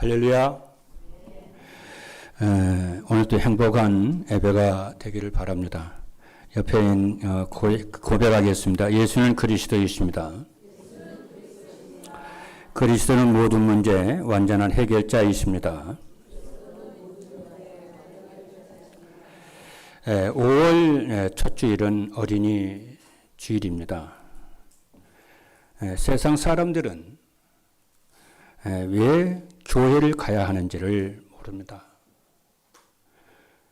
할렐루야. 오늘도 행복한 예배가 되기를 바랍니다. 옆에 고백하겠습니다. 예수는 그리스도이십니다. 그리스도는 모든 문제의 완전한 해결자이십니다. 5월 첫 주일은 어린이 주일입니다. 세상 사람들은 왜 교회를 가야 하는지를 모릅니다.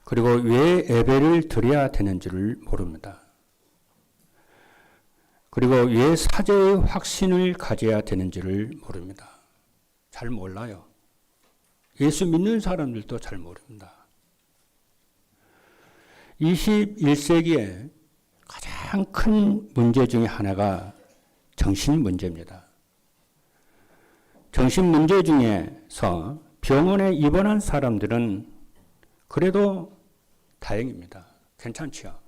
그리고 왜 예배를 드려야 되는지를 모릅니다. 그리고 왜 사제의 확신을 가져야 되는지를 모릅니다. 잘 몰라요. 예수 믿는 사람들도 잘 모릅니다. 21세기에 가장 큰 문제 중에 하나가 정신 문제입니다. 정신 문제 중에서 병원에 입원한 사람들은 그래도 다행입니다. 괜찮죠.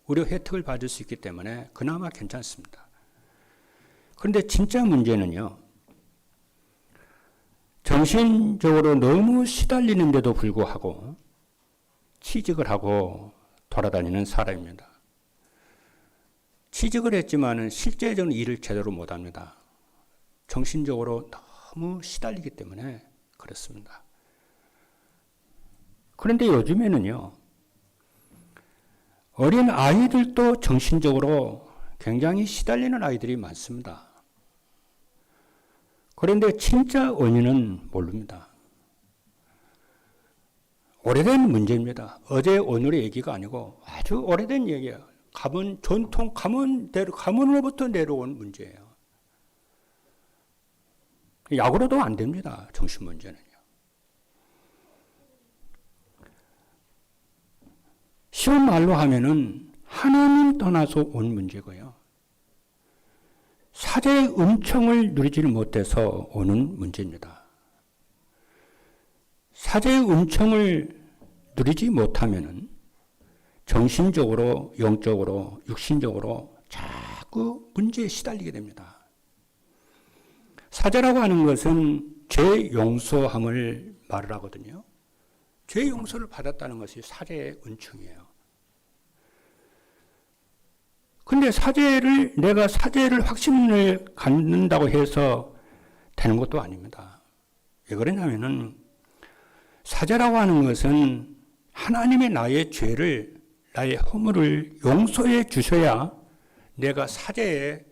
의료 혜택을 받을 수 있기 때문에 그나마 괜찮습니다. 그런데 진짜 문제는요, 정신적으로 너무 시달리는데도 불구하고 취직을 하고 돌아다니는 사람입니다. 취직을 했지만은 실제적인 일을 제대로 못합니다. 정신적으로 너무 시달리기 때문에 그렇습니다. 그런데 요즘에는요, 어린 아이들도 정신적으로 굉장히 시달리는 아이들이 많습니다. 그런데 진짜 원인은 모릅니다. 오래된 문제입니다. 어제 오늘의 얘기가 아니고 아주 오래된 얘기예요. 가문으로부터 내려온 문제예요. 약으로도 안 됩니다. 정신 문제는요. 쉬운 말로 하면은 하나님 떠나서 온 문제고요. 사제의 은총을 누리지 못해서 오는 문제입니다. 사제의 은총을 누리지 못하면은 정신적으로, 영적으로, 육신적으로 자꾸 문제에 시달리게 됩니다. 사제라고 하는 것은 죄 용서함을 말을 하거든요. 죄 용서를 받았다는 것이 사제의 은총이에요. 근데 내가 사제를 확신을 갖는다고 해서 되는 것도 아닙니다. 왜 그러냐면은 사제라고 하는 것은 하나님의 나의 죄를, 나의 허물을 용서해 주셔야 내가 사제에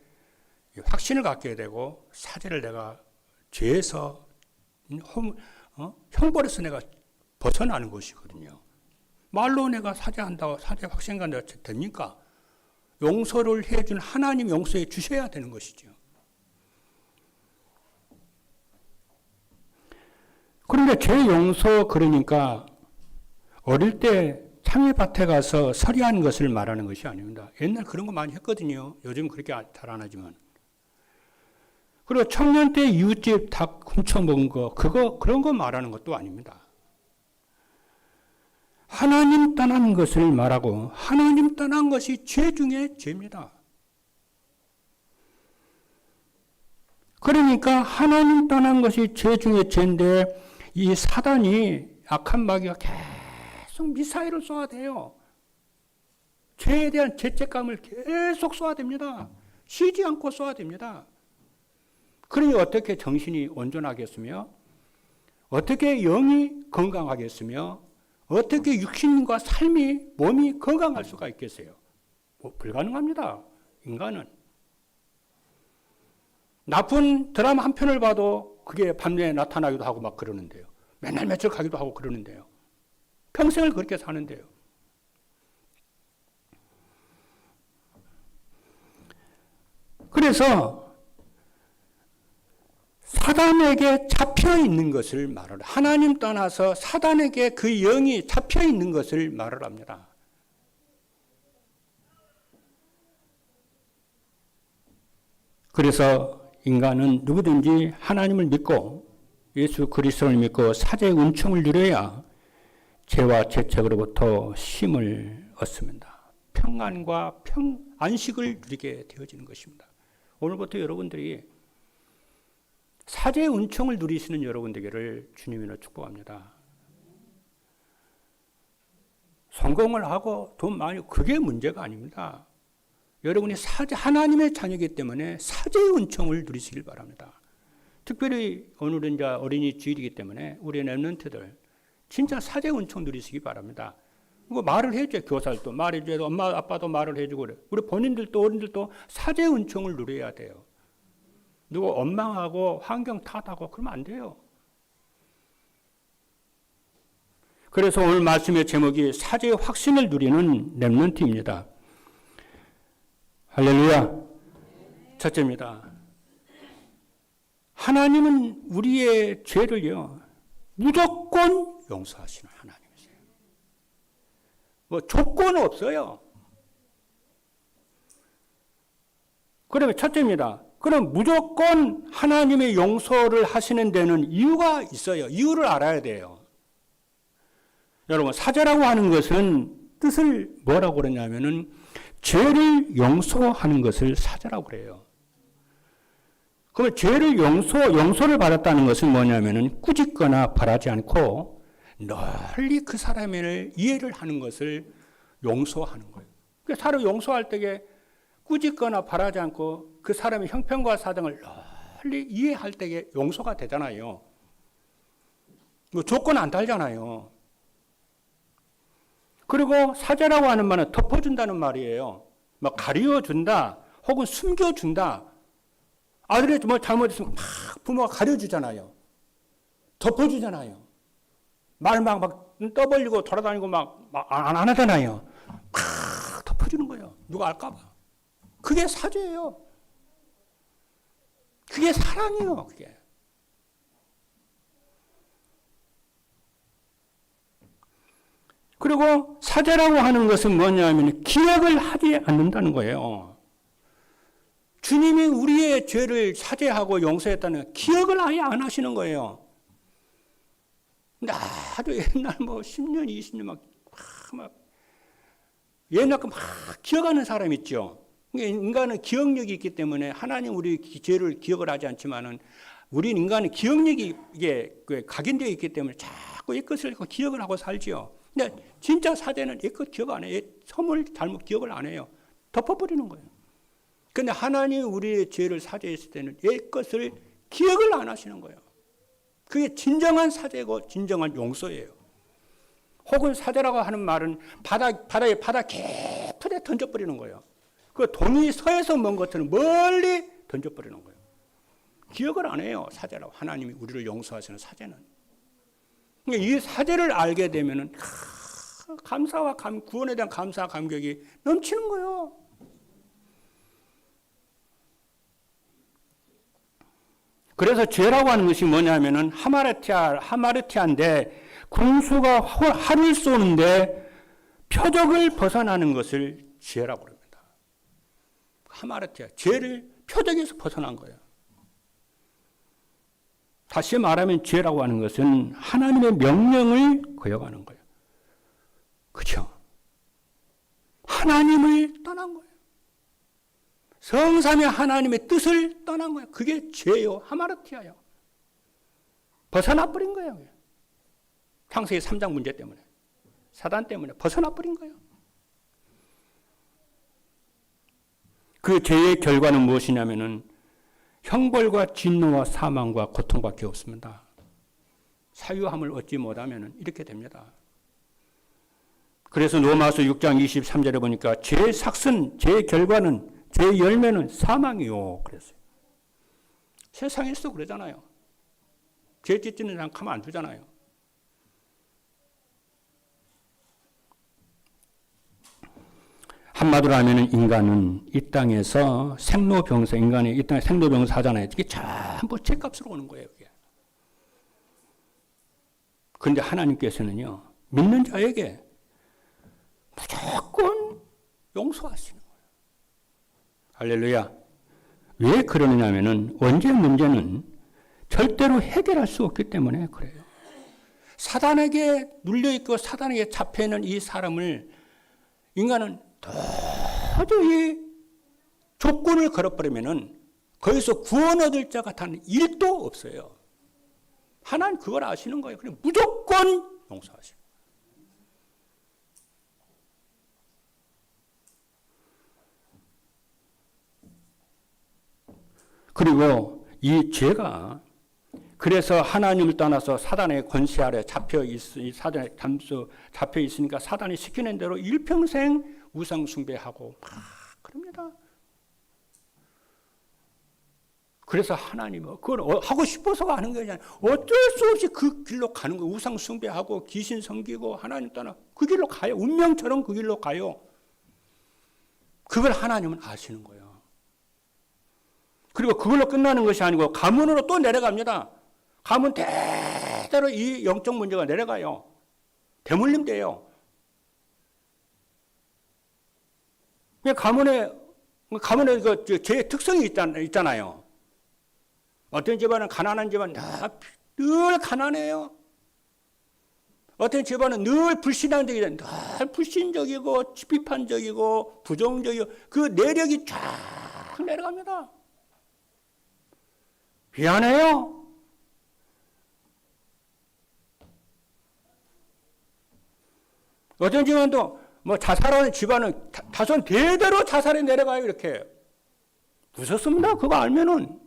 확신을 갖게 되고 사제를 내가 죄에서 형벌에서 내가 벗어나는 것이거든요. 말로 내가 사죄한다고 사죄 확신 갖는다고 됩니까? 용서를 해준 하나님 용서해 주셔야 되는 것이죠. 그런데 죄 용서 그러니까 어릴 때 창의밭에 가서 서리하는 것을 말하는 것이 아닙니다. 옛날 그런 거 많이 했거든요. 요즘 그렇게 잘 안 하지만. 그리고 청년 때 이웃집 닭 훔쳐먹은 거, 그런 거 말하는 것도 아닙니다. 하나님 떠난 것을 말하고, 하나님 떠난 것이 죄 중에 죄입니다. 그러니까 하나님 떠난 것이 죄 중에 죄인데, 이 사단이, 악한 마귀가 계속 미사일을 쏘아야 돼요. 죄에 대한 죄책감을 계속 쏘아야 됩니다. 쉬지 않고 쏘아야 됩니다. 그러니 어떻게 정신이 온전하겠으며, 어떻게 영이 건강하겠으며, 어떻게 육신과 몸이 건강할 수가 있겠어요? 불가능합니다. 인간은. 나쁜 드라마 한 편을 봐도 그게 밤에 나타나기도 하고 막 그러는데요. 맨날 며칠 가기도 하고 그러는데요. 평생을 그렇게 사는데요. 그래서 사단에게 잡혀 있는 것을 말을, 하나님 떠나서 사단에게 그 영이 잡혀 있는 것을 말을 합니다. 그래서 인간은 누구든지 하나님을 믿고 예수 그리스도를 믿고 사제의 은총을 누려야 죄와 죄책으로부터 쉼을 얻습니다. 평안과 안식을 누리게 되어지는 것입니다. 오늘부터 여러분들이 사제의 은총을 누리시는 여러분 되기를 주님으로 축복합니다. 성공을 하고 돈 많이, 그게 문제가 아닙니다. 여러분이 하나님의 자녀이기 때문에 사제의 은총을 누리시길 바랍니다. 특별히 오늘은 이제 어린이 주일이기 때문에 우리 렘넌트들 진짜 사제의 은총 누리시기 바랍니다. 이거 말을 해줘요. 교사들도 말해줘야 엄마 아빠도 말을 해주고 그래. 우리 본인들도 어른들도 사제의 은총을 누려야 돼요. 누구 원망하고 환경 탓하고 그러면 안 돼요. 그래서 오늘 말씀의 제목이 사제의 확신을 누리는 렘넌트입니다. 할렐루야. 첫째입니다. 하나님은 우리의 죄를요, 무조건 용서하시는 하나님이세요. 뭐 조건은 없어요. 그러면 첫째입니다. 그럼 무조건 하나님의 용서를 하시는 데는 이유가 있어요. 이유를 알아야 돼요. 여러분, 사제라고 하는 것은 뜻을 뭐라고 그러냐면은 죄를 용서하는 것을 사제라고 그래요. 그러면 죄를 용서를 받았다는 것은 뭐냐면은 꾸짖거나 바라지 않고 널리 그 사람을 이해를 하는 것을 용서하는 거예요. 그러니까 사람 용서할 때에 꾸짖거나 바라지 않고 그 사람의 형편과 사정을 널리 이해할 때에 용서가 되잖아요. 뭐 조건 안 달잖아요. 그리고 사제라고 하는 말은 덮어준다는 말이에요. 막 가려준다, 혹은 숨겨준다. 아들이 뭐 잘못했으면 막 부모가 가려주잖아요. 덮어주잖아요. 말 막 떠벌리고 돌아다니고 막 안 하잖아요. 막 덮어주는 거예요. 누가 알까봐. 그게 사죄예요. 그게 사랑이에요. 그게. 그리고 사죄라고 하는 것은 뭐냐면 기억을 하지 않는다는 거예요. 주님이 우리의 죄를 사죄하고 용서했다는 기억을 아예 안 하시는 거예요. 아주 옛날 뭐 10년, 20년 막 옛날 거 막 기억하는 사람 있죠. 인간은 기억력이 있기 때문에 하나님 우리 죄를 기억을 하지 않지만은 우린 인간은 기억력이 이게 각인되어 있기 때문에 자꾸 옛것을 기억을 하고 살지요. 근데 진짜 사제는 옛것 기억 안 해요. 선물 잘못 기억을 안 해요. 덮어버리는 거예요. 근데 하나님이 우리의 죄를 사죄했을 때는 옛것을 기억을 안 하시는 거예요. 그게 진정한 사죄고 진정한 용서예요. 혹은 사죄라고 하는 말은 바다에 바다 깊이 던져버리는 거예요. 그 돈이 서에서 먼 것처럼 멀리 던져버리는 거예요. 기억을 안 해요. 사죄라고. 하나님이 우리를 용서하시는 사죄는. 그러니까 이 사죄를 알게 되면은 감사와 구원에 대한 감사와 감격이 넘치는 거예요. 그래서 죄라고 하는 것이 뭐냐면은 하마르티아인데 궁수가 활을 쏘는데 표적을 벗어나는 것을 죄라고 합니다. 하마르티아, 죄를 표적에서 벗어난 거예요. 다시 말하면 죄라고 하는 것은 하나님의 명령을 거역하는 거예요. 그렇죠? 하나님을 떠난 거예요. 성삼위 하나님의 뜻을 떠난 거예요. 그게 죄요. 하마르티아요. 벗어나 버린 거예요. 창세기 3장 문제 때문에. 사단 때문에 벗어나 버린 거예요. 그 죄의 결과는 무엇이냐면은 형벌과 진노와 사망과 고통밖에 없습니다. 사유함을 얻지 못하면 이렇게 됩니다. 그래서 로마서 6장 23절에 보니까 죄의 삭슨, 죄의 결과는, 죄의 열매는 사망이요. 그랬어요. 세상에서 그러잖아요. 죄 짓는 사람 가만 안 두잖아요. 한마디로 하면 인간은 이 땅에서 생로병사, 인간이 이 땅에 생로병사 하잖아요. 이게 전부 죄값으로 오는 거예요. 그게. 그런데 하나님께서는요, 믿는 자에게 무조건 용서하시는 거예요. 할렐루야. 왜 그러느냐면은 원죄 문제는 절대로 해결할 수 없기 때문에 그래요. 사단에게 눌려있고 사단에게 잡혀있는 이 사람을 인간은 도저히 조건을 걸어버리면은 거기서 구원 얻을 자가 단 1도 없어요. 하나님 그걸 아시는 거예요. 그냥 무조건 용서하시는 거예요. 그리고 이 죄가 그래서 하나님을 떠나서 사단의 권세 아래 사단의 잠수 잡혀 있으니까 사단이 시키는 대로 일평생 우상 숭배하고 막 그럽니다. 그래서 하나님은 그걸 하고 싶어서가 하는 거냐. 어쩔 수 없이 그 길로 가는 거예요. 우상 숭배하고 귀신 섬기고 하나님 떠나 그 길로 가요. 운명처럼 그 길로 가요. 그걸 하나님은 아시는 거예요. 그리고 그걸로 끝나는 것이 아니고 가문으로 또 내려갑니다. 가문 대대로 이 영적 문제가 내려가요. 대물림 돼요. 가문에 그 죄의 특성이 있잖아요. 어떤 집안은 가난한 집안 늘 가난해요. 어떤 집안은 늘 불신앙적이잖아요. 늘 불신적이고 비판적이고 부정적이고 그 내력이 쫙 내려갑니다. 미안해요. 어떤 집안도 뭐 자살하는 집안은 자손 대대로 자살에 내려가요. 이렇게 무섭습니다. 그거 알면은.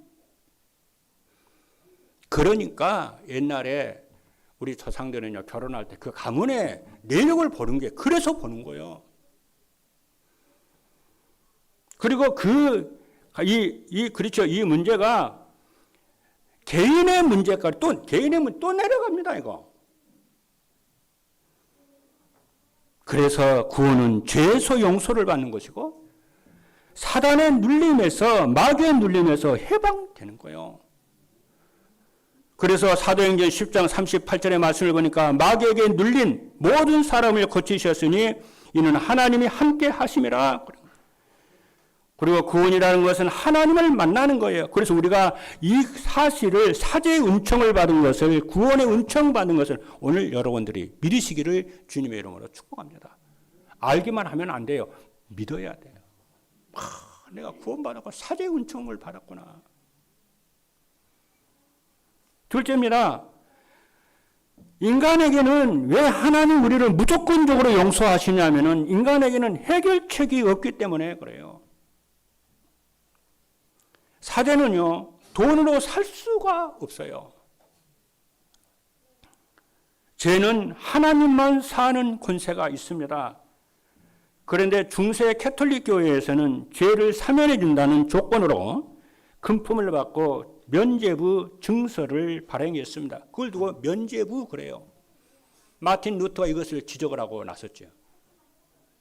그러니까 옛날에 우리 조상들은요 결혼할 때 그 가문의 내력을 보는 게 그래서 보는 거예요. 그리고 그렇죠. 이 문제가 개인의 문제까지 또 내려갑니다. 이거. 그래서 구원은 죄에서 용서를 받는 것이고 사단의 눌림에서 마귀의 눌림에서 해방되는 거예요. 그래서 사도행전 10장 38절의 말씀을 보니까 마귀에게 눌린 모든 사람을 고치셨으니 이는 하나님이 함께 하심이라. 그리고 구원이라는 것은 하나님을 만나는 거예요. 그래서 우리가 이 사실을 사제의 은총을 받은 것을 구원의 은총 받은 것을 오늘 여러분들이 믿으시기를 주님의 이름으로 축복합니다. 알기만 하면 안 돼요. 믿어야 돼요. 내가 구원받았고 사제의 은총을 받았구나. 둘째입니다. 인간에게는 왜 하나님 우리를 무조건적으로 용서하시냐면은 인간에게는 해결책이 없기 때문에 그래요. 사제는요, 돈으로 살 수가 없어요. 죄는 하나님만 사는 권세가 있습니다. 그런데 중세 캐톨릭 교회에서는 죄를 사면해 준다는 조건으로 금품을 받고 면죄부 증서를 발행했습니다. 그걸 두고 면죄부 그래요. 마틴 루터가 이것을 지적을 하고 나섰죠.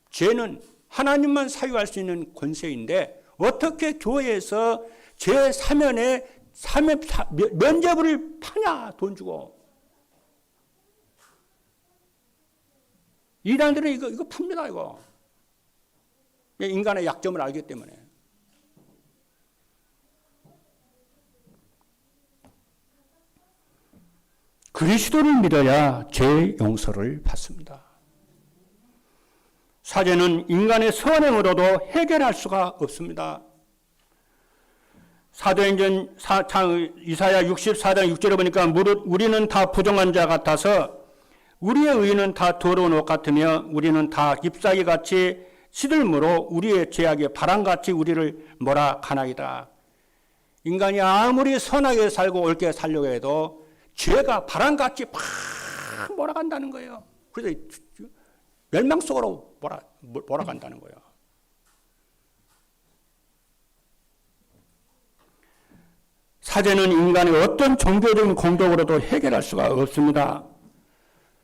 죄는 하나님만 사유할 수 있는 권세인데 어떻게 교회에서 죄 사면에 면죄부를 파냐, 돈 주고. 이단들은 이거 팝니다, 이거. 인간의 약점을 알기 때문에. 그리스도를 믿어야 죄 용서를 받습니다. 사제는 인간의 선행으로도 해결할 수가 없습니다. 사도행전 이사야 64장 6절에 보니까 무릇 우리는 다 부정한 자 같아서 우리의 의는 다 더러운 옷 같으며 우리는 다 잎사귀 같이 시들므로 우리의 죄악이 바람같이 우리를 몰아가나이다. 인간이 아무리 선하게 살고 옳게 살려고 해도 죄가 바람같이 팍 몰아간다는 거예요. 그래서 멸망 속으로 몰아간다는 거예요. 사제는 인간의 어떤 종교적인 공덕으로도 해결할 수가 없습니다.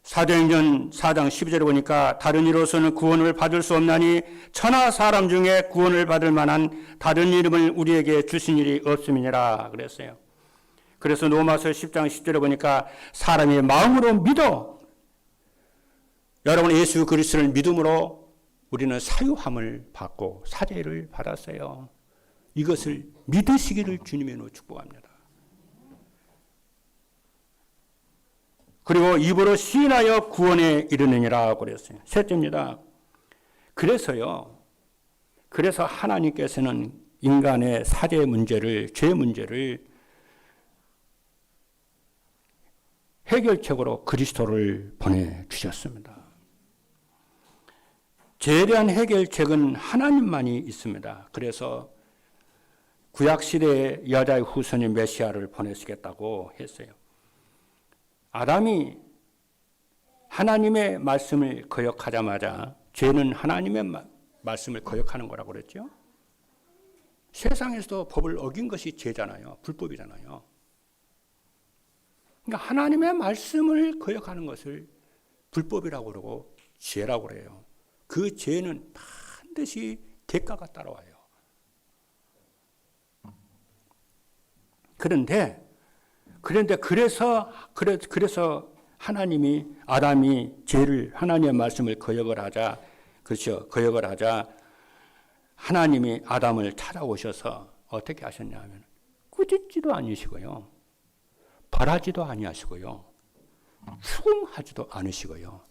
사도행전 4장 12절에 보니까 다른 이로서는 구원을 받을 수 없나니 천하 사람 중에 구원을 받을 만한 다른 이름을 우리에게 주신 일이 없음이니라 그랬어요. 그래서 로마서 10장 10절에 보니까 사람이 마음으로 믿어 여러분 예수 그리스도를 믿음으로 우리는 사유함을 받고 사죄를 받았어요. 이것을 믿으시기를 주님의 이름으로 축복합니다. 그리고 입으로 시인하여 구원에 이르느니라 그랬어요. 셋째입니다. 그래서 하나님께서는 인간의 사죄 문제를, 죄 문제를 해결책으로 그리스도를 보내주셨습니다. 죄에 대한 해결책은 하나님만이 있습니다. 그래서 구약시대에 여자의 후손인 메시아를 보내시겠다고 했어요. 아담이 하나님의 말씀을 거역하자마자 죄는 하나님의 말씀을 거역하는 거라고 그랬죠. 세상에서도 법을 어긴 것이 죄잖아요. 불법이잖아요. 그러니까 하나님의 말씀을 거역하는 것을 불법이라고 그러고 죄라고 그래요. 그 죄는 반드시 대가가 따라와요. 그래서 하나님이 아담이 죄를 하나님의 말씀을 거역을 하자, 그렇죠? 거역을 하자 하나님이 아담을 찾아오셔서 어떻게 하셨냐면 꾸짖지도 아니시고요, 바라지도 아니하시고요, 추궁하지도 않으시고요,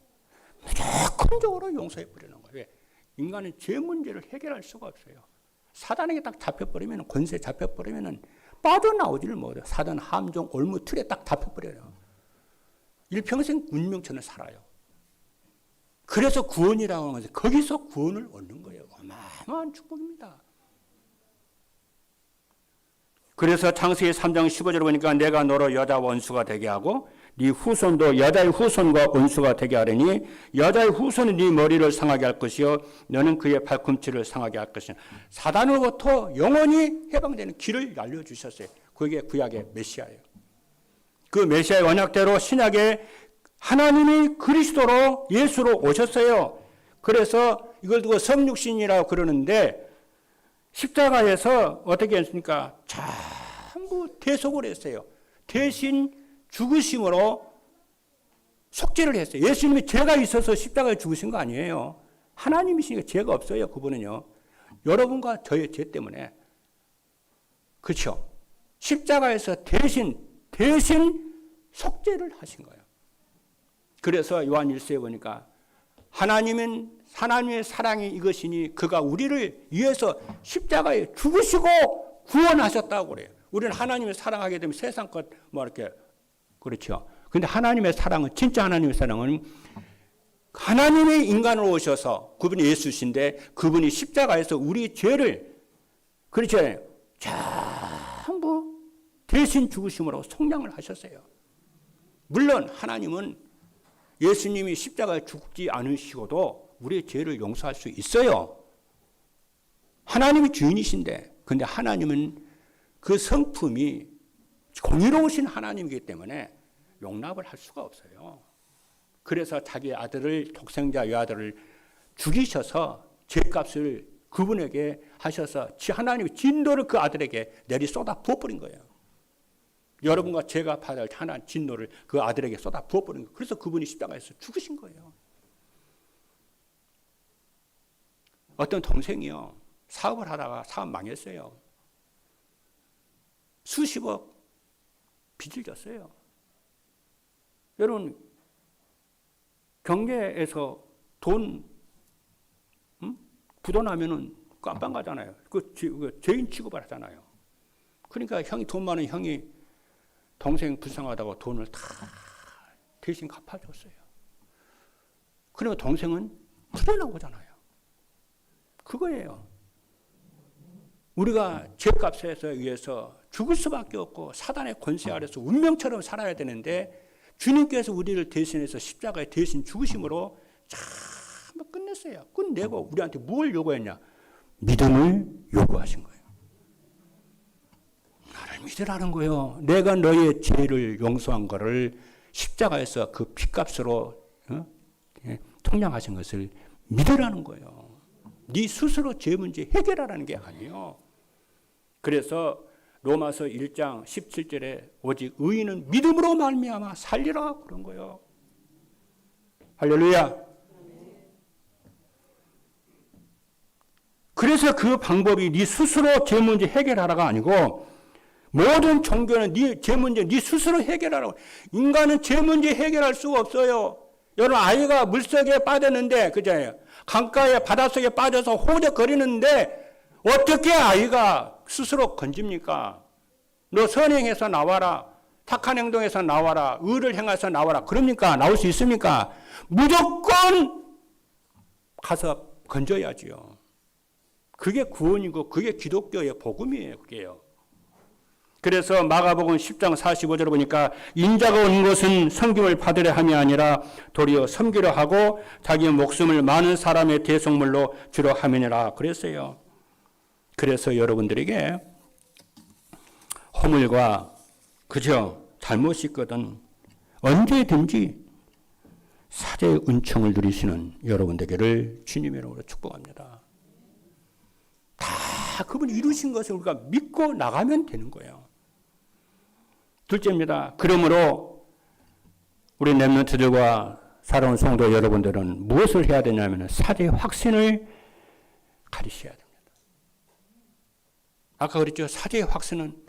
무조건적으로 용서해 버리는 거예요. 왜? 인간은 죄 문제를 해결할 수가 없어요. 사단에게 딱 잡혀버리면, 권세에 잡혀버리면 빠져나오지를 못해요. 사단 함정 올무 틀에 딱 잡혀버려요. 일평생 운명처럼 살아요. 그래서 구원이라고 하는 것은 거기서 구원을 얻는 거예요. 어마어마한 축복입니다. 그래서 창세기 3장 15절을 보니까 내가 너로 여자 원수가 되게 하고 네 후손도 여자의 후손과 원수가 되게 하려니 여자의 후손은 네 머리를 상하게 할 것이요 너는 그의 발꿈치를 상하게 할 것이요. 사단으로부터 영원히 해방되는 길을 알려주셨어요. 그게 구약의 메시아예요. 그 메시아의 언약대로 신약에 하나님이 그리스도로 예수로 오셨어요. 그래서 이걸 두고 성육신이라고 그러는데 십자가에서 어떻게 했습니까? 전부 대속을 했어요. 대신 죽으심으로 속죄를 했어요. 예수님이 죄가 있어서 십자가에 죽으신 거 아니에요. 하나님이시니까 죄가 없어요. 그분은요. 여러분과 저의 죄 때문에. 그렇죠? 십자가에서 대신 속죄를 하신 거예요. 그래서 요한 1서에 보니까 하나님의 사랑이 이것이니 그가 우리를 위해서 십자가에 죽으시고 구원하셨다고 그래요. 우리는 하나님을 사랑하게 되면 세상 것 이렇게 그렇죠. 근데 하나님의 사랑은, 진짜 하나님의 사랑은 하나님이 인간으로 오셔서 그분이 예수신데 그분이 십자가에서 우리 죄를, 그렇죠, 전부 대신 죽으심으로 속량을 하셨어요. 물론 하나님은 예수님이 십자가에 죽지 않으시고도 우리의 죄를 용서할 수 있어요. 하나님이 주인이신데, 근데 하나님은 그 성품이 공의로우신 하나님이기 때문에 용납을 할 수가 없어요. 그래서 자기 아들을, 독생자 외아들을 죽이셔서 죄값을 그분에게 하셔서 하나님의 진노를 그 아들에게 내리 쏟아 부어버린 거예요. 여러분과 제가 받아야 할 하나님 진노를 그 아들에게 쏟아 부어버린 거예요. 그래서 그분이 십자가에서 죽으신 거예요. 어떤 동생이요, 사업을 하다가 사업 망했어요. 수십억 빚을 졌어요. 여러분, 경제에서 돈 부도나면은 깜빵 가잖아요. 그 죄인 취급을 하잖아요. 그러니까 돈 많은 형이 동생 불쌍하다고 돈을 다 대신 갚아줬어요. 그러면 동생은 풀려나오잖아요. 그거예요. 우리가 죄값에 의해서 죽을 수밖에 없고 사단의 권세 아래서 운명처럼 살아야 되는데 주님께서 우리를 대신해서 십자가에 대신 죽으심으로 참 끝냈어요. 끝내고 우리한테 뭘 요구했냐? 믿음을 요구하신 거예요. 나를 믿으라는 거예요. 내가 너의 죄를 용서한 거를 십자가에서 그 피값으로 통량하신 것을 믿으라는 거예요. 네 스스로 죄 문제 해결하라는 게 아니에요. 그래서 로마서 1장 17절에 오직 의인은 믿음으로 말미암아 살리라 그런 거예요. 할렐루야. 그래서 그 방법이 네 스스로 죄 문제 해결하라가 아니고 모든 종교는 네 죄 문제 네 스스로 해결하라고. 인간은 죄 문제 해결할 수가 없어요. 여러분, 아이가 물속에 빠졌는데, 그잖아요. 강가에 바닷속에 빠져서 호적거리는데 어떻게 아이가 스스로 건집니까? 너 선행해서 나와라. 착한 행동에서 나와라. 의를 행해서 나와라. 그럽니까? 나올 수 있습니까? 무조건 가서 건져야지요. 그게 구원이고 그게 기독교의 복음이에요. 그게요. 그래서 마가복음 10장 45절을 보니까 인자가 온 것은 섬김을 받으려 함이 아니라 도리어 섬기려 하고 자기의 목숨을 많은 사람의 대속물로 주려 함이니라 그랬어요. 그래서 여러분들에게 허물과 그저 잘못이 있거든 언제든지 사죄의 은총을 누리시는 여러분 되기를 주님의 이름으로 축복합니다. 다 그분이 이루신 것을 우리가 믿고 나가면 되는 거예요. 둘째입니다. 그러므로 우리 렘넌트들과 사랑하는 성도 여러분들은 무엇을 해야 되냐면 사죄의 확신을 가지셔야 됩니다. 아까 그랬죠. 사죄의 확신은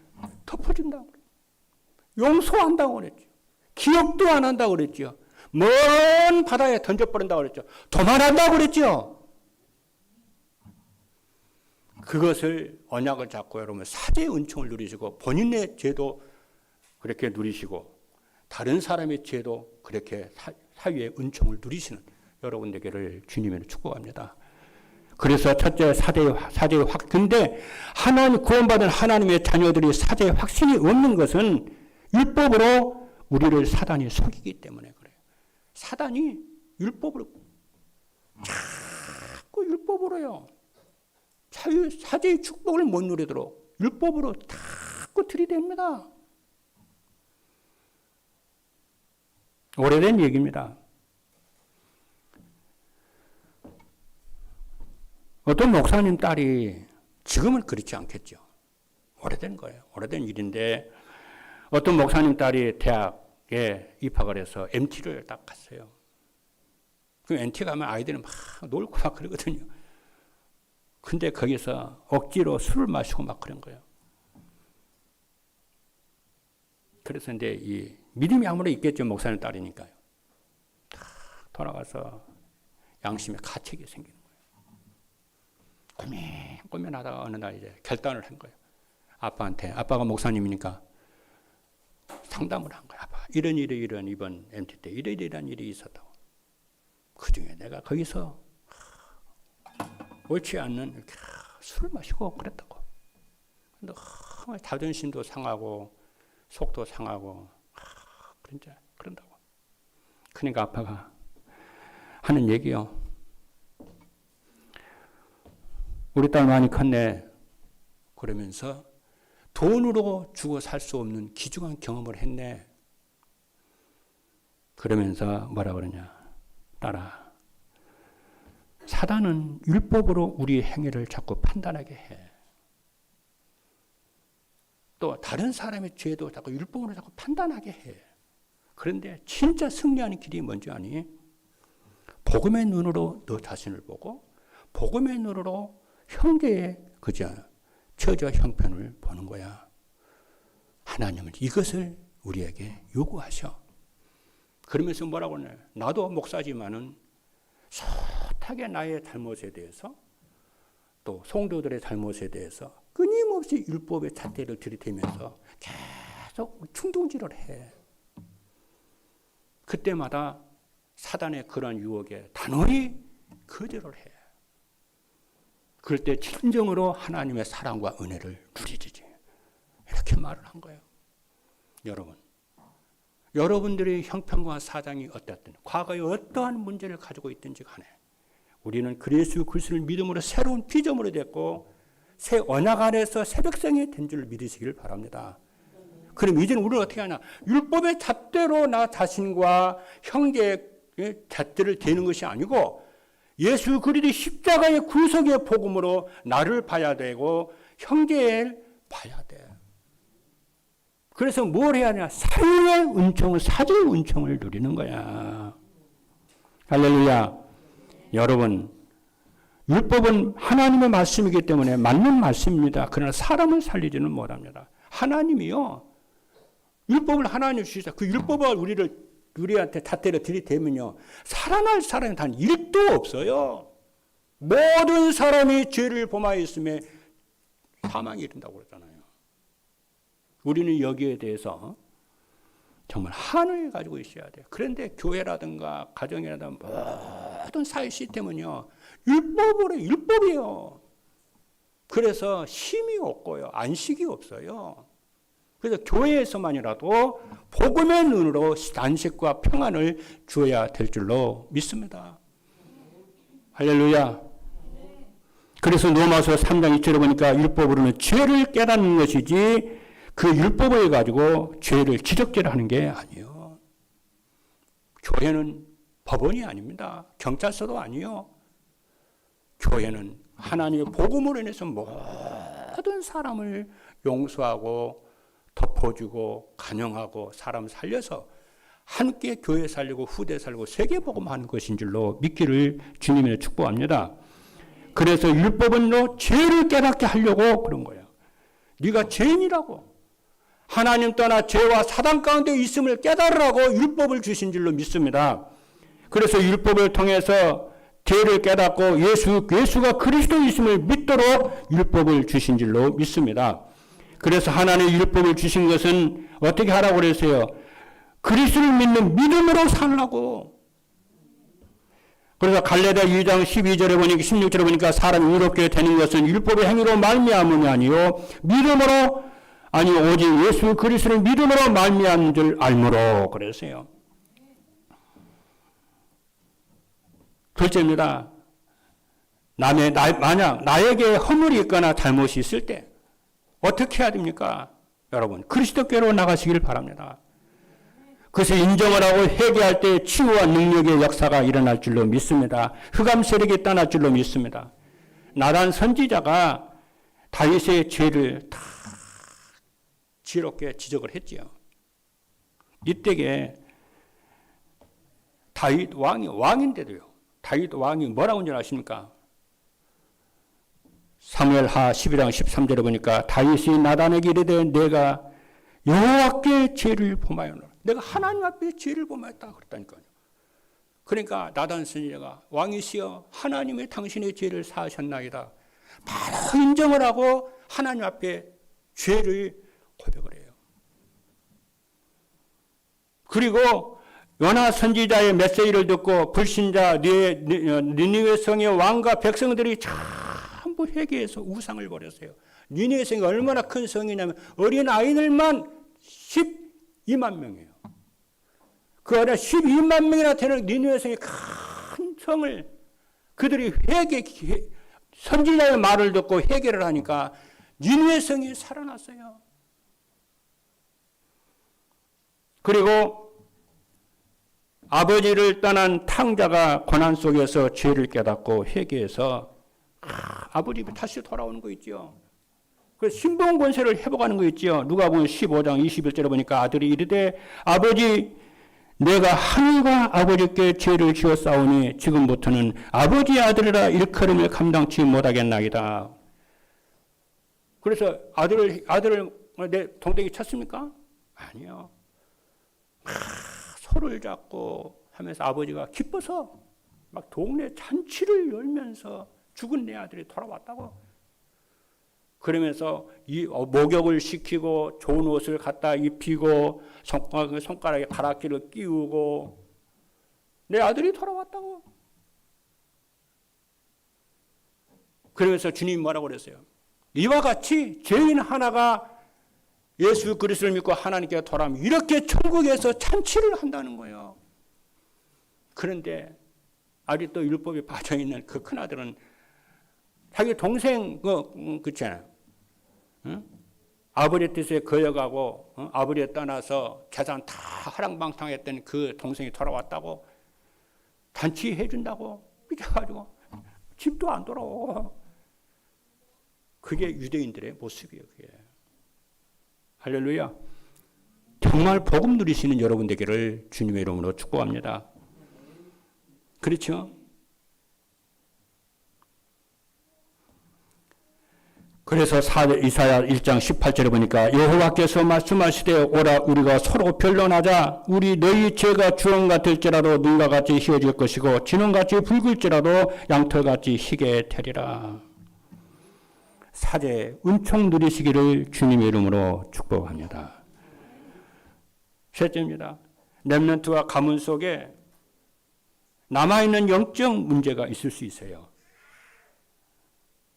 덮어준다고 그랬죠. 용서한다고 그랬죠. 기억도 안 한다고 그랬죠. 먼 바다에 던져버린다고 그랬죠. 도망한다고 그랬죠. 그것을 언약을 잡고 여러분 사죄의 은총을 누리시고 본인의 죄도 그렇게 누리시고 다른 사람의 죄도 그렇게 사유의 은총을 누리시는 여러분 되기를 주님으로 축복합니다. 그래서 첫째 사죄의 확. 근데 하나님 구원받은 하나님의 자녀들이 사죄의 확신이 없는 것은 율법으로 우리를 사단이 속이기 때문에 그래요. 사단이 율법으로 자꾸 율법으로요. 사죄의 축복을 못 누리도록 율법으로 자꾸 들이댑니다. 오래된 얘기입니다. 어떤 목사님 딸이 지금은 그렇지 않겠죠. 오래된 거예요. 오래된 일인데 어떤 목사님 딸이 대학에 입학을 해서 MT를 딱 갔어요. 그 MT 가면 아이들은 막 놀고 막 그러거든요. 근데 거기서 억지로 술을 마시고 막 그런 거예요. 그래서 이제 이 믿음이 아무래도 있겠죠. 목사님 딸이니까요. 다 돌아가서 양심에 가책이 생기는 거예요. 고민하다가 어느 날 이제 결단을 한 거예요. 아빠한테. 아빠가 목사님이니까 상담을 한 거예요. 아빠, 이런 이번 MT 때 이런 일이 있었다고. 그 중에 내가 거기서 옳지 않는 술을 마시고 그랬다고. 근데 자존심도 상하고 속도 상하고 그런다고. 그러니까 아빠가 하는 얘기요. 우리 딸 많이 컸네. 그러면서 돈으로 주고 살 수 없는 귀중한 경험을 했네. 그러면서 뭐라 그러냐. 딸아, 사단은 율법으로 우리의 행위를 자꾸 판단하게 해. 또 다른 사람의 죄도 자꾸 율법으로 자꾸 판단하게 해. 그런데 진짜 승리하는 길이 뭔지 아니? 복음의 눈으로 너 자신을 보고 복음의 눈으로 형제의 그저 처자 형편을 보는 거야. 하나님은 이것을 우리에게 요구하셔. 그러면서 뭐라고 하냐. 나도 목사지만은 숱하게 나의 잘못에 대해서 또 성도들의 잘못에 대해서 끊임없이 율법의 잣대를 들이대면서 계속 충동질을 해. 그때마다 사단의 그런 유혹에 단호히 거절을 해. 그럴 때 진정으로 하나님의 사랑과 은혜를 누리지. 이렇게 말을 한 거예요. 여러분들의 형편과 사정이 어떻든 과거에 어떠한 문제를 가지고 있든지 간에 우리는 그리스도 그리스도를 믿음으로 새로운 피조물이 됐고 새 언약 안에서 새 백성이 된 줄 믿으시길 바랍니다. 그럼 이제는 우리는 어떻게 하냐. 율법의 잣대로 나 자신과 형제의 잣대를 대는 것이 아니고 예수 그리스도의 십자가의 구속의 복음으로 나를 봐야 되고 형제를 봐야 돼. 그래서 뭘 해야 하냐. 사유의 은총을, 사죄의 은총을 누리는 거야. 할렐루야. 여러분, 율법은 하나님의 말씀이기 때문에 맞는 말씀입니다. 그러나 사람을 살리지는 못합니다. 하나님이요. 율법을 하나님 주시자. 그 율법을 우리한테 잣대로 들이대면요. 살아날 사람이 단 1도 없어요. 모든 사람이 죄를 범하였음에 사망에 이른다고 그러잖아요. 우리는 여기에 대해서 정말 한을 가지고 있어야 돼요. 그런데 교회라든가 가정이라든가 모든 사회 시스템은요, 율법이에요. 그래서 쉼이 없고요, 안식이 없어요. 그래서 교회에서만이라도 복음의 눈으로 안식과 평안을 주어야 될 줄로 믿습니다. 할렐루야. 그래서 로마서 3장 2절에 보니까 율법으로는 죄를 깨닫는 것이지 그 율법을 가지고 죄를 지적질하는 게 아니에요. 교회는 법원이 아닙니다. 경찰서도 아니요. 교회는 하나님의 복음으로 인해서 모든 사람을 용서하고 덮어주고 간영하고 사람 살려서 함께 교회 살리고 후대 살리고 세계 복음하는 것인 줄로 믿기를 주님의 축복합니다. 그래서 율법은 너 죄를 깨닫게 하려고 그런 거예요. 네가 죄인이라고. 하나님 떠나 죄와 사단 가운데 있음을 깨달으라고 율법을 주신 줄로 믿습니다. 그래서 율법을 통해서 죄를 깨닫고 예수가 그리스도 있음을 믿도록 율법을 주신 줄로 믿습니다. 그래서 하나님의 율법을 주신 것은 어떻게 하라고 그랬어요? 그리스도를 믿는 믿음으로 살라고. 그래서 갈라디아 2장 12절에 보니까 16절에 보니까 사람이 의롭게 되는 것은 율법의 행위로 말미암음이 아니요 믿음으로 아니 오직 예수 그리스도를 믿음으로 말미암은 줄 알므로 그랬어요. 둘째입니다. 만약 나에게 허물이 있거나 잘못이 있을 때 어떻게 해야 됩니까? 여러분 그리스도께로 나가시길 바랍니다. 그래서 인정을 하고 회개할 때 치유와 능력의 역사가 일어날 줄로 믿습니다. 흑암 세력이 떠날 줄로 믿습니다. 나단 선지자가 다윗의 죄를 다 지혜롭게 지적을 했지요. 이때에 다윗 왕인데도요. 다윗 왕이 뭐라고 하는지 아십니까? 사무엘하 11장 13절에 보니까 다윗이 나단에게 이르되 내가 여호와께 죄를 범하였노라. 내가 하나님 앞에 죄를 범하였다 그랬다니까요. 그러니까 나단 선지자가 왕이시여 하나님의 당신의 죄를 사하셨나이다. 바로 인정을 하고 하나님 앞에 죄를 고백을 해요. 그리고 요나 선지자의 메시지를 듣고 불신자 니느웨 성의 왕과 백성들이 전부 회개해서 우상을 버렸어요. 니느웨 성이 얼마나 큰 성이냐면 어린 아이들만 12만 명이에요. 그 안에 12만 명이나 되는 니느웨 성의 큰 성을 그들이 선지자의 말을 듣고 회개를 하니까 니느웨 성이 살아났어요. 그리고 아버지를 떠난 탕자가 고난 속에서 죄를 깨닫고 회개해서 아버지 다시 돌아오는 거 있죠. 그 신분 권세를 회복하는 거 있죠. 누가복음 15장 21절에 보니까 아들이 이르되 아버지 내가 하늘과 아버지께 죄를 지었사오니 지금부터는 아버지의 아들이라 일컬음을 감당치 못하겠나이다. 그래서 아들을 내 동댕이 쳤습니까? 아니요. 소를 잡고 하면서 아버지가 기뻐서 막 동네 잔치를 열면서 죽은 내 아들이 돌아왔다고. 그러면서 목욕을 시키고 좋은 옷을 갖다 입히고 손가락에 가락지를 끼우고 내 아들이 돌아왔다고. 그러면서 주님이 뭐라고 그랬어요? 이와 같이 죄인 하나가 예수 그리스도를 믿고 하나님께 돌아오면 이렇게 천국에서 잔치를 한다는 거예요. 그런데 아직도 율법에 빠져있는 그 큰아들은 자기 동생 그렇잖아요. 응? 아버지 뜻에 거여가고 아버지에 떠나서 재산 다 하랑방탕했던 그 동생이 돌아왔다고 잔치해 준다고 삐져가지고 집도 안 돌아오고. 그게 유대인들의 모습이에요. 그게. 할렐루야. 정말 복음 누리시는 여러분 되기를 주님의 이름으로 축복합니다. 그렇죠? 그래서 이사야 1장 18절에 보니까 여호와께서 말씀하시되 오라 우리가 서로 변론하자. 우리 너희 죄가 주홍 같을지라도 눈과 같이 희어질 것이고 진홍같이 붉을지라도 양털같이 희게 되리라. 사제 은총 누리시기를 주님의 이름으로 축복합니다. 셋째입니다. 렘넌트와 가문 속에 남아있는 영적 문제가 있을 수 있어요.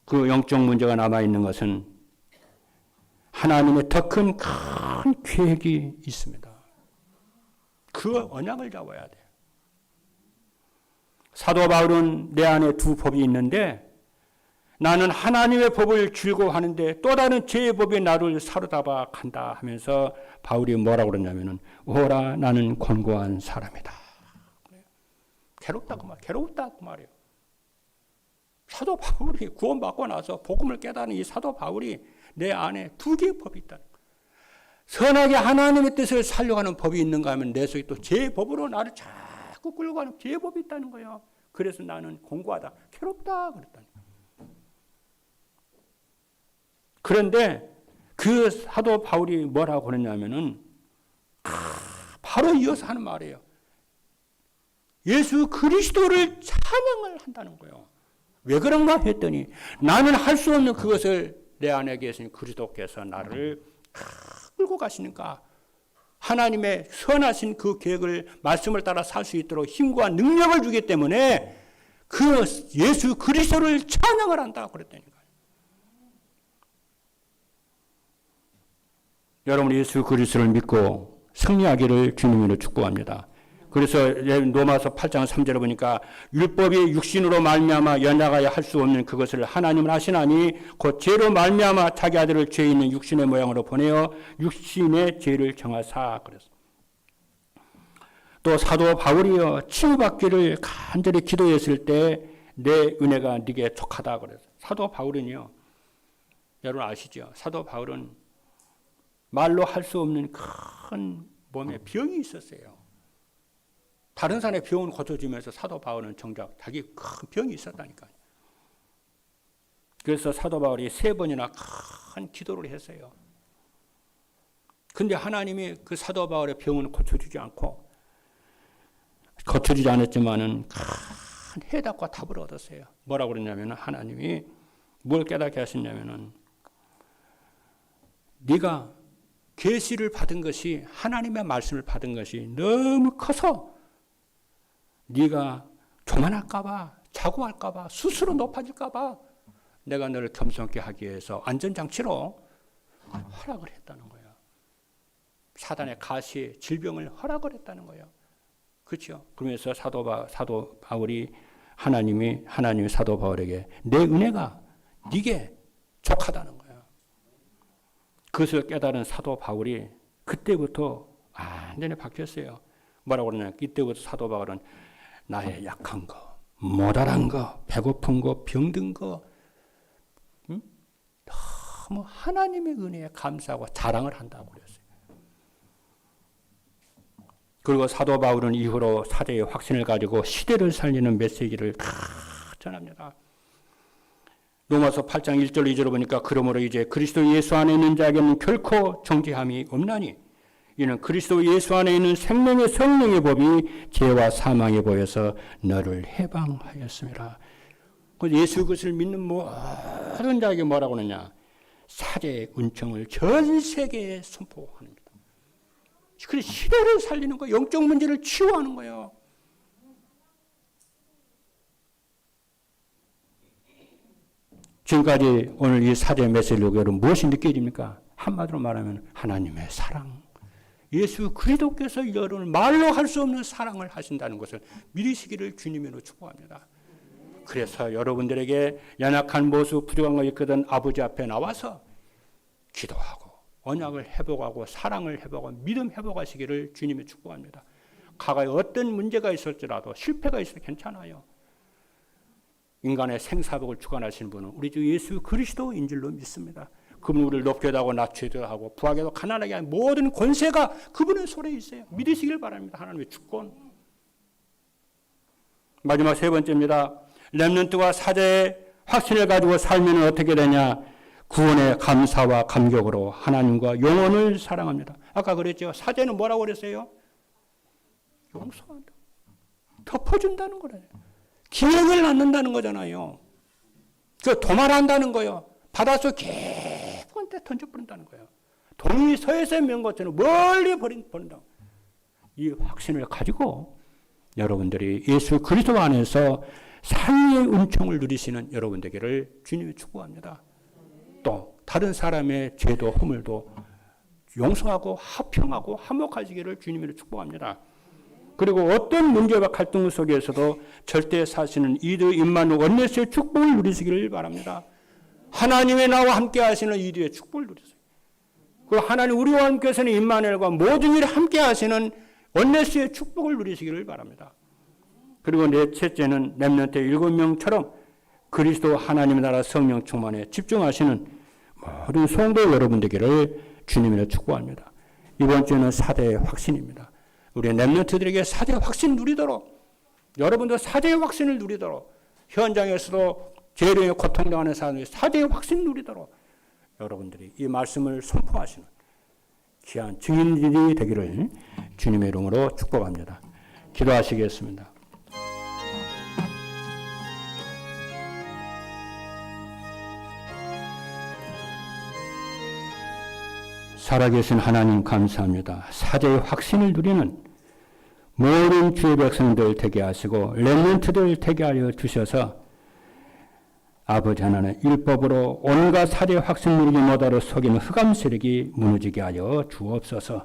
그 영적 문제가 남아있는 것은 하나님의 더 큰 계획이 있습니다. 그 언약을 잡아야 돼요. 사도 바울은 내 안에 두 법이 있는데 나는 하나님의 법을 즐거워하는데 또 다른 죄의 법이 나를 사로잡아 간다 하면서 바울이 뭐라고 그러냐면은 오라 나는 권고한 사람이다. 괴롭다고 말이에요. 사도 바울이 구원받고 나서 복음을 깨달은 이 사도 바울이 내 안에 두 개의 법이 있다는 거예요. 선하게 하나님의 뜻을 살려가는 법이 있는가 하면 내 속에 또 죄의 법으로 나를 자꾸 끌고 가는 죄의 법이 있다는 거예요. 그래서 나는 공고하다, 괴롭다 그랬다는 거예요. 그런데 그 사도 바울이 뭐라고 그랬냐면은 바로 이어서 하는 말이에요. 예수 그리스도를 찬양을 한다는 거예요. 왜 그런가 했더니 나는 할 수 없는 그것을 내 안에 계신 그리스도께서 나를 끌고 가시니까 하나님의 선하신 그 계획을 말씀을 따라 살 수 있도록 힘과 능력을 주기 때문에 그 예수 그리스도를 찬양을 한다고 그랬다니까요. 여러분 예수 그리스도를 믿고 승리하기를 주님으로 축복합니다. 그래서 로마서 8장 3절에 보니까 율법이 육신으로 말미암아 연약하여 할 수 없는 그것을 하나님은 하시나니 곧 죄로 말미암아 자기 아들을 죄 있는 육신의 모양으로 보내어 육신의 죄를 정하사 그랬어. 또 사도 바울이여 치유받기를 간절히 기도했을 때 내 은혜가 네게 족하다 그랬어. 사도 바울은요, 여러분 아시죠? 사도 바울은 말로 할 수 없는 큰 몸에 병이 있었어요. 다른 사람의 병은 고쳐주면서 사도 바울은 정작 자기 큰 병이 있었다니까요. 그래서 사도 바울이 3번이나 큰 기도를 했어요. 근데 하나님이 그 사도 바울의 병은 고쳐주지 않았지만은 큰 해답과 답을 얻었어요. 뭐라고 그러냐면 하나님이 뭘 깨닫게 하셨냐면은 네가 계시를 받은 것이 하나님의 말씀을 받은 것이 너무 커서 네가 교만할까 봐, 자고할까 봐, 스스로 높아질까 봐 내가 너를 겸손케 하기 위해서 안전장치로 허락을 했다는 거예요. 사단의 가시, 질병을 허락을 했다는 거예요. 그렇죠? 그러면서 사도 바울이 하나님이 사도 바울에게 내 은혜가 네게 족하다는 거예요. 그것을 깨달은 사도 바울이 그때부터 완전히 바뀌었어요. 뭐라고 그러냐? 이때부터 사도 바울은 나의 약한 거, 모자란 거, 배고픈 거, 병든 거, 너무 하나님의 은혜에 감사하고 자랑을 한다고 그랬어요. 그리고 사도 바울은 이후로 사제의 확신을 가지고 시대를 살리는 메시지를 다 전합니다. 로마서 8장 1절 2절을 보니까 그러므로 이제 그리스도 예수 안에 있는 자에게는 결코 정죄함이 없나니 이는 그리스도 예수 안에 있는 생명의 성령의 법이 죄와 사망의 법에서 너를 해방하였습니다. 예수 그리스도를 믿는 모든 자에게 뭐라고 하느냐? 사제의 은총을 전 세계에 선포하는 겁니다. 그래서 시대를 살리는 거예요. 영적 문제를 치유하는 거예요. 지금까지 오늘 이 사제 메시지를 여러분 무엇이 느껴집니까? 한마디로 말하면 하나님의 사랑. 예수 그리스도께서 여러분을 말로 할 수 없는 사랑을 하신다는 것을 믿으시기를 주님으로 축복합니다. 그래서 여러분들에게 연약한 모습, 부족한 거 있거든 아버지 앞에 나와서 기도하고 언약을 회복하고 사랑을 회복하고 믿음 회복하시기를 주님이 축복합니다. 과거에 어떤 문제가 있을지라도 실패가 있어도 괜찮아요. 인간의 생사복을 주관하시는 분은 우리 주 예수 그리스도인 줄로 믿습니다. 그분은 우리를 높게도 하고 낮추기도 하고 부하게도 가난하게 하는 모든 권세가 그분의 손에 있어요. 믿으시길 바랍니다. 하나님의 주권. 마지막 3번째입니다. 렘넌트와 사제의 확신을 가지고 살면 어떻게 되냐? 구원의 감사와 감격으로 하나님과 영혼을 사랑합니다. 아까 그랬죠. 사제는 뭐라고 그랬어요? 용서한다. 덮어준다는 거래요. 기억을 낳는다는 거잖아요. 그 도말한다는 거예요. 바닷속 깊은 데 던져버린다는 거예요. 동이 서에서 면 것처럼 멀리 버린다. 이 확신을 가지고 여러분들이 예수 그리스도 안에서 삶의 은총을 누리시는 여러분 되기를 주님이 축복합니다. 또 다른 사람의 죄도 허물도 용서하고 화평하고 화목하시기를 주님으로 축복합니다. 그리고 어떤 문제와 갈등 속에서도 절대 사시는 이드 임마누 원네스의 축복을 누리시기를 바랍니다. 하나님의 나와 함께 하시는 이드의 축복을 누리세요. 그리고 하나님 우리와 함께 하시는 임마누엘과 모든 일에 함께 하시는 원네스의 축복을 누리시기를 바랍니다. 그리고 넷째는 렘넌트 7명처럼 그리스도 하나님의 나라 성령 충만에 집중하시는 모든 성도 여러분 되기를 주님으로 축복합니다. 이번 주는 사대의 확신입니다. 우리 렘넌트들에게 사대의 확신 누리도록, 여러분도 사대의 확신을 누리도록, 현장에서도 재령에 고통당하는 사람들이 사대의 확신 누리도록 여러분들이 이 말씀을 선포하시는 귀한 증인들이 되기를 주님의 이름으로 축복합니다. 기도하시겠습니다. 살아계신 하나님 감사합니다. 사제의 확신을 누리는 모든 주의 백성들 되게 하시고 렘넌트들 되게 하여 주셔서 아버지 하나님 율법으로 온갖 사제의 확신 누리지 못하러 속이는 흑암 세력이 무너지게 하여 주옵소서.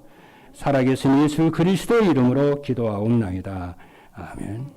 살아계신 예수 그리스도의 이름으로 기도하옵나이다. 아멘.